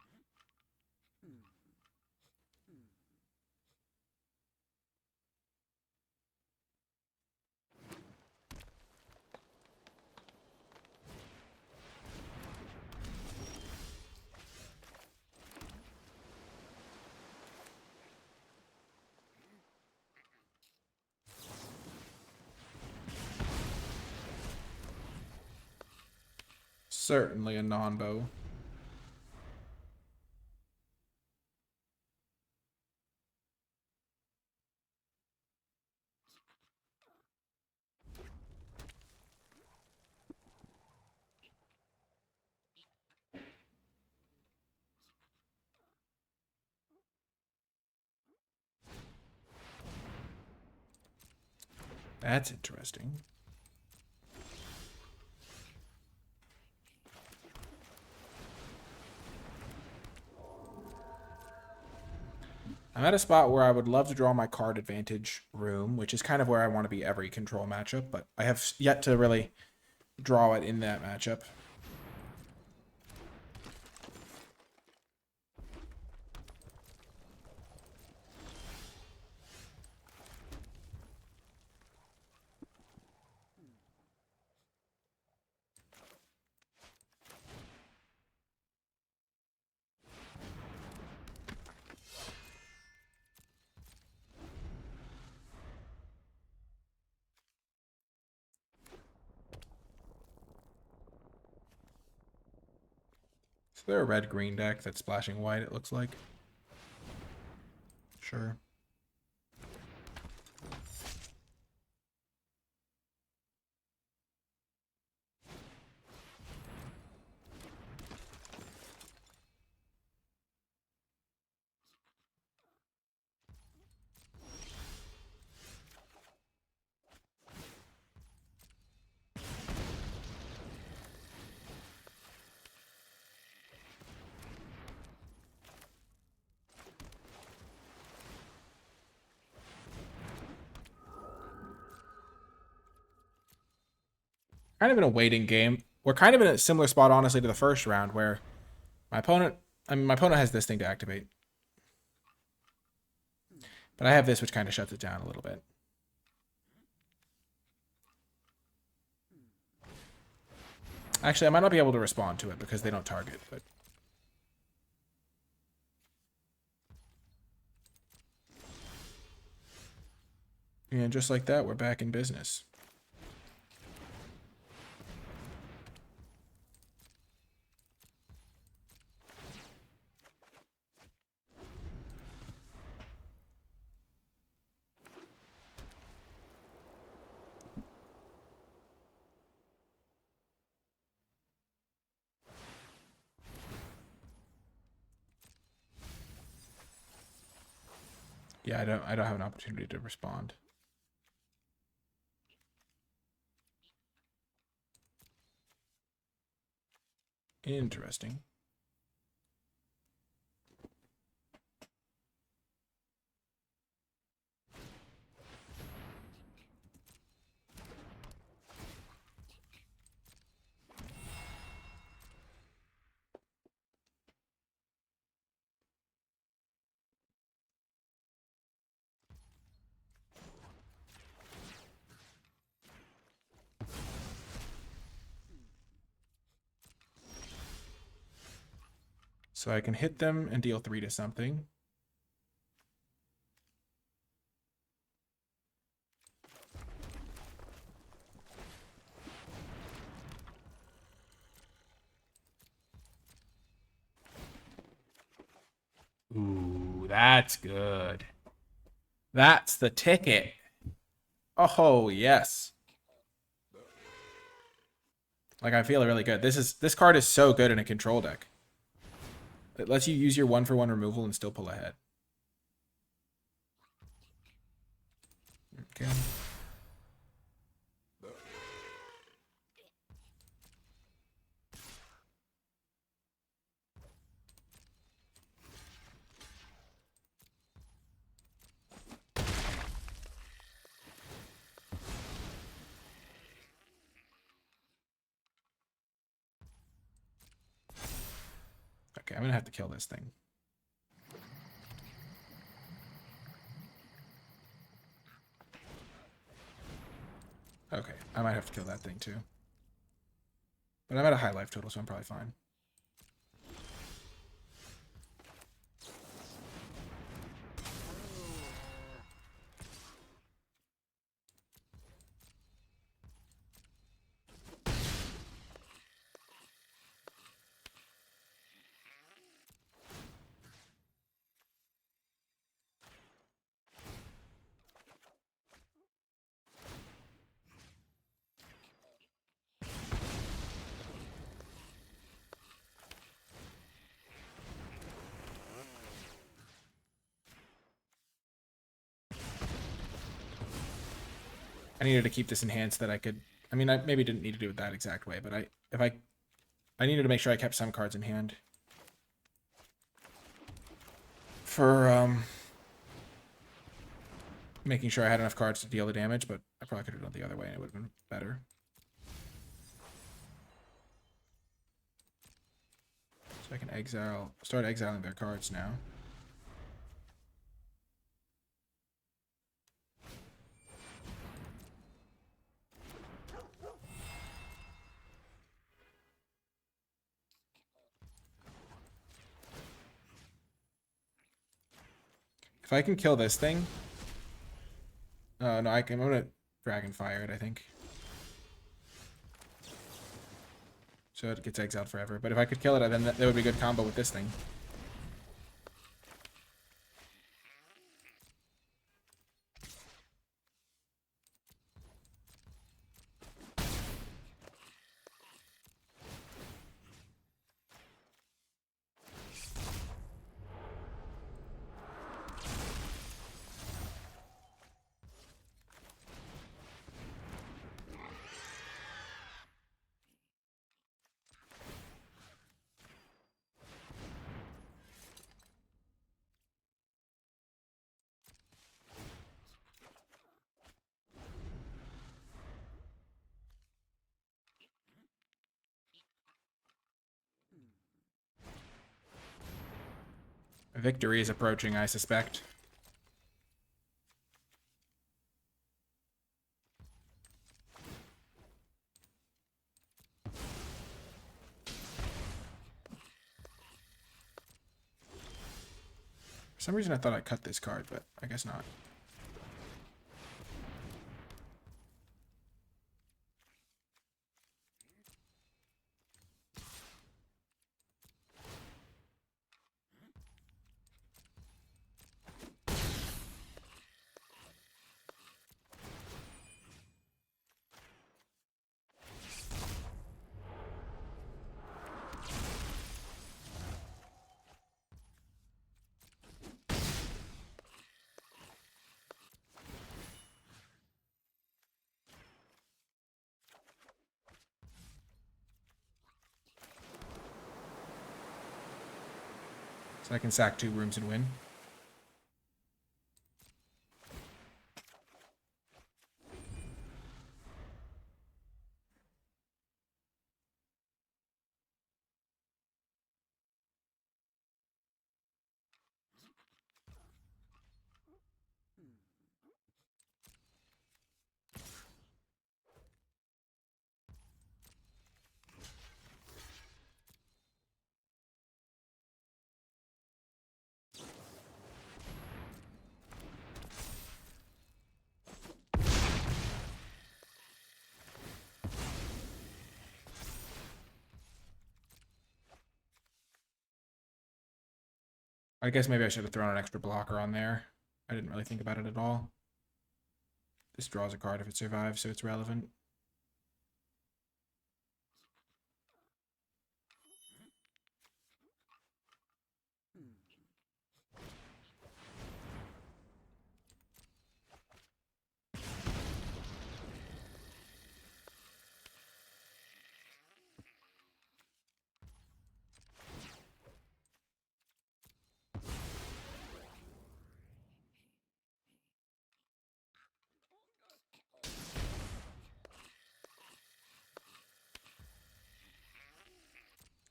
Certainly a non-bow. That's interesting. I'm at a spot where I would love to draw my card advantage room, which is kind of where I want to be every control matchup, but I have yet to really draw it in that matchup. Is there a red-green deck that's splashing white, it looks like? Sure. Kind of in a waiting game. We're kind of in a similar spot, honestly, to the first round, where my opponent I mean, my opponent has this thing to activate. But I have this, which kind of shuts it down a little bit. Actually, I might not be able to respond to it because they don't target, but... And just like that, we're back in business. Yeah, I don't have an opportunity to respond. Interesting. So I can hit them and deal 3 to something. Ooh, that's good. That's the ticket. Oh, yes. Like, I feel really good. This card is so good in a control deck. It lets you use your 1-for-1 removal and still pull ahead. Okay. Okay, I'm gonna have to kill this thing. Okay, I might have to kill that thing too. But I'm at a high life total, so I'm probably fine. I needed to keep this enhanced that I could... I mean, I maybe didn't need to do it that exact way, but I needed to make sure I kept some cards in hand. For, making sure I had enough cards to deal the damage, but I probably could have done it the other way and it would have been better. So I can start exiling their cards now. If I can kill this thing... no, I'm gonna Dragon Fire it, I think. So it gets exiled forever. But if I could kill it, then that would be a good combo with this thing. Victory is approaching, I suspect. For some reason I thought I cut this card, but I guess not. So I can sack 2 rooms and win. I guess maybe I should have thrown an extra blocker on there. I didn't really think about it at all. This draws a card if it survives, so it's relevant.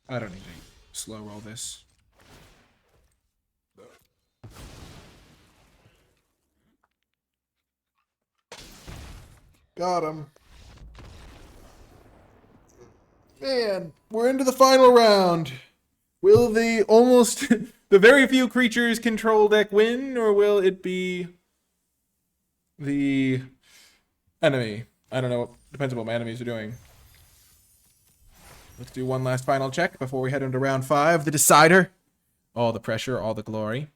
I don't need to slow roll this. Got him. Man, we're into the final round. Will the almost the very few creatures control deck win, or will it be the enemy? I don't know. Depends on what my enemies are doing. Let's do one last final check before we head into round 5. The decider. All the pressure, all the glory.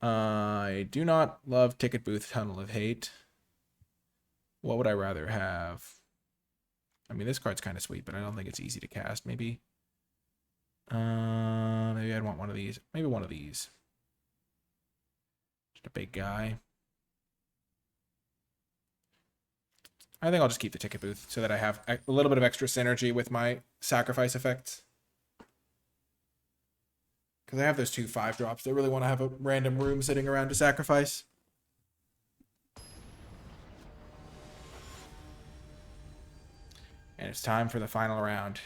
I do not love Ticket Booth Tunnel of Hate. What would I rather have? I mean, this card's kind of sweet, but I don't think it's easy to cast, maybe. Maybe I'd want one of these. Maybe one of these. Just a big guy. I think I'll just keep the Ticket Booth so that I have a little bit of extra synergy with my sacrifice effects. Because I have those 2 5-drops. They really want to have a random room sitting around to sacrifice. And it's time for the final round.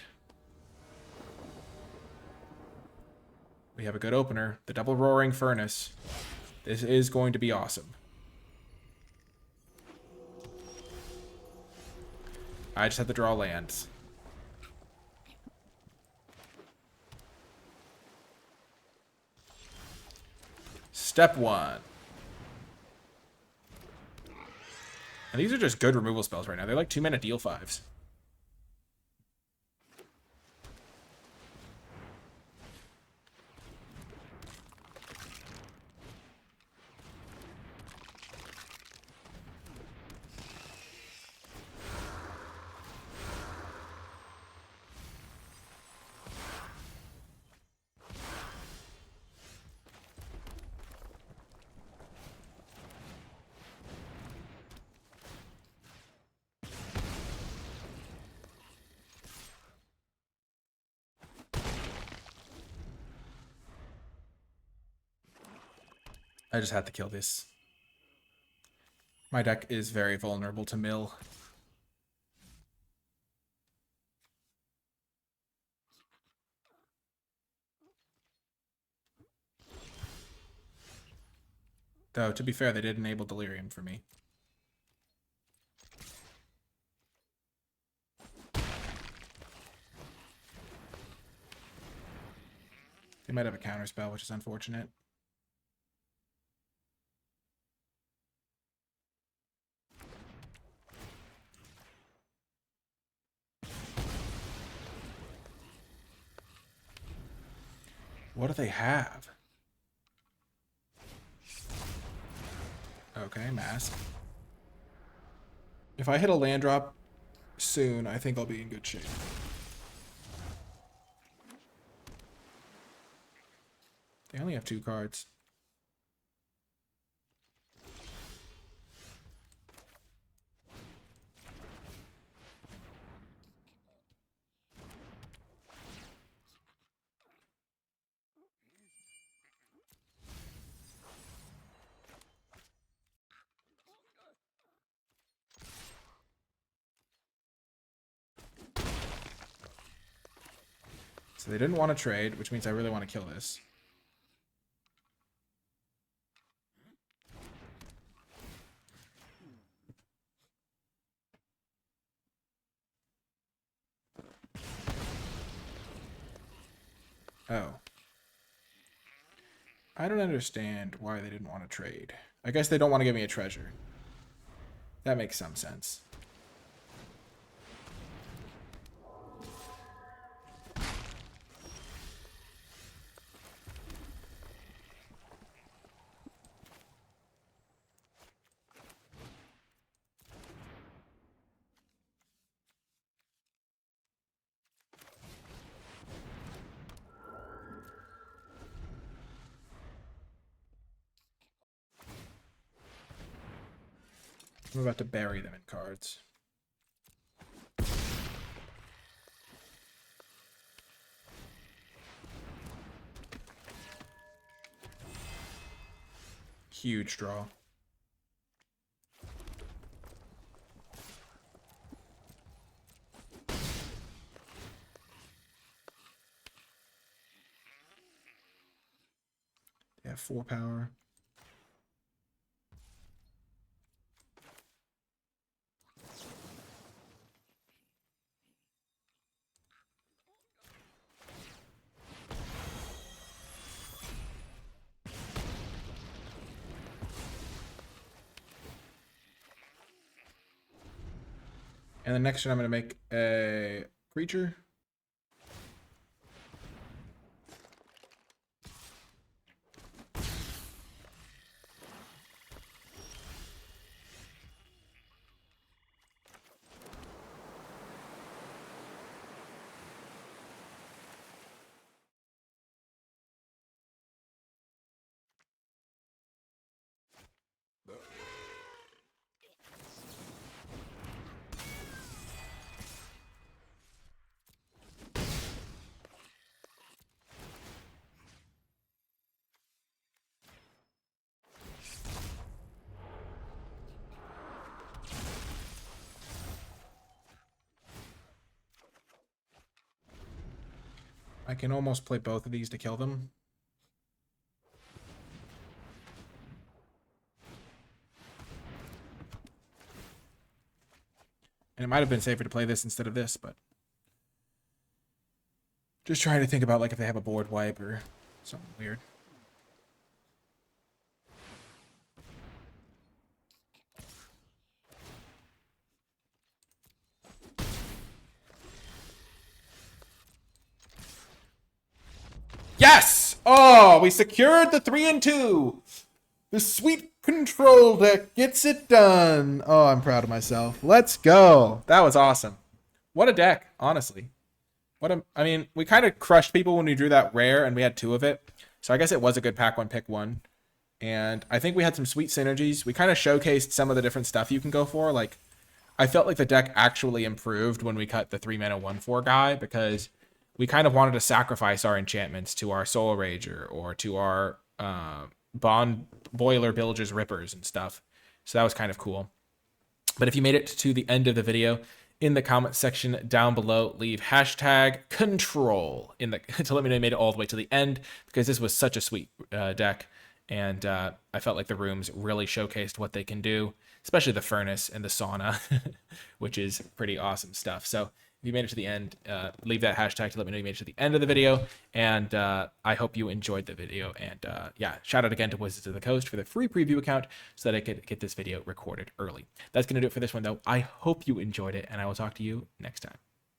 We have a good opener. The Double Roaring Furnace. This is going to be awesome. I just have to draw lands. Step 1. And these are just good removal spells right now. They're like 2-mana deal 5s. I just had to kill this. My deck is very vulnerable to mill. Though, to be fair, they did enable Delirium for me. They might have a counterspell, which is unfortunate. What do they have? Okay, mask. If I hit a land drop soon, I think I'll be in good shape. They only have 2 cards. So they didn't want to trade, which means I really want to kill this. Oh. I don't understand why they didn't want to trade. I guess they don't want to give me a treasure. That makes some sense. I'm about to bury them in cards. Huge draw. They have 4 power. And the next turn I'm going to make a creature. I can almost play both of these to kill them. And it might have been safer to play this instead of this, but just trying to think about like if they have a board wipe or something weird. Yes! Oh, we secured the 3 and 2. The sweet control deck gets it done. Oh, I'm proud of myself. Let's go. That was awesome. What a deck, honestly. I mean, we kind of crushed people when we drew that rare and we had 2 of it. So I guess it was a good pack 1, pick 1. And I think we had some sweet synergies. We kind of showcased some of the different stuff you can go for. Like, I felt like the deck actually improved when we cut the 3-mana 1/4 guy because we kind of wanted to sacrifice our enchantments to our Soul Rager or to our Bond Boiler Bilger's Rippers and stuff. So that was kind of cool. But if you made it to the end of the video, in the comment section down below, leave #control to let me know you made it all the way to the end because this was such a sweet deck. and I felt like the rooms really showcased what they can do, especially the furnace and the sauna, which is pretty awesome stuff. So if you made it to the end, leave that hashtag to let me know you made it to the end of the video, and I hope you enjoyed the video. And yeah, shout out again to Wizards of the Coast for the free preview account so that I could get this video recorded early. That's going to do it for this one, though. I hope you enjoyed it, and I will talk to you next time.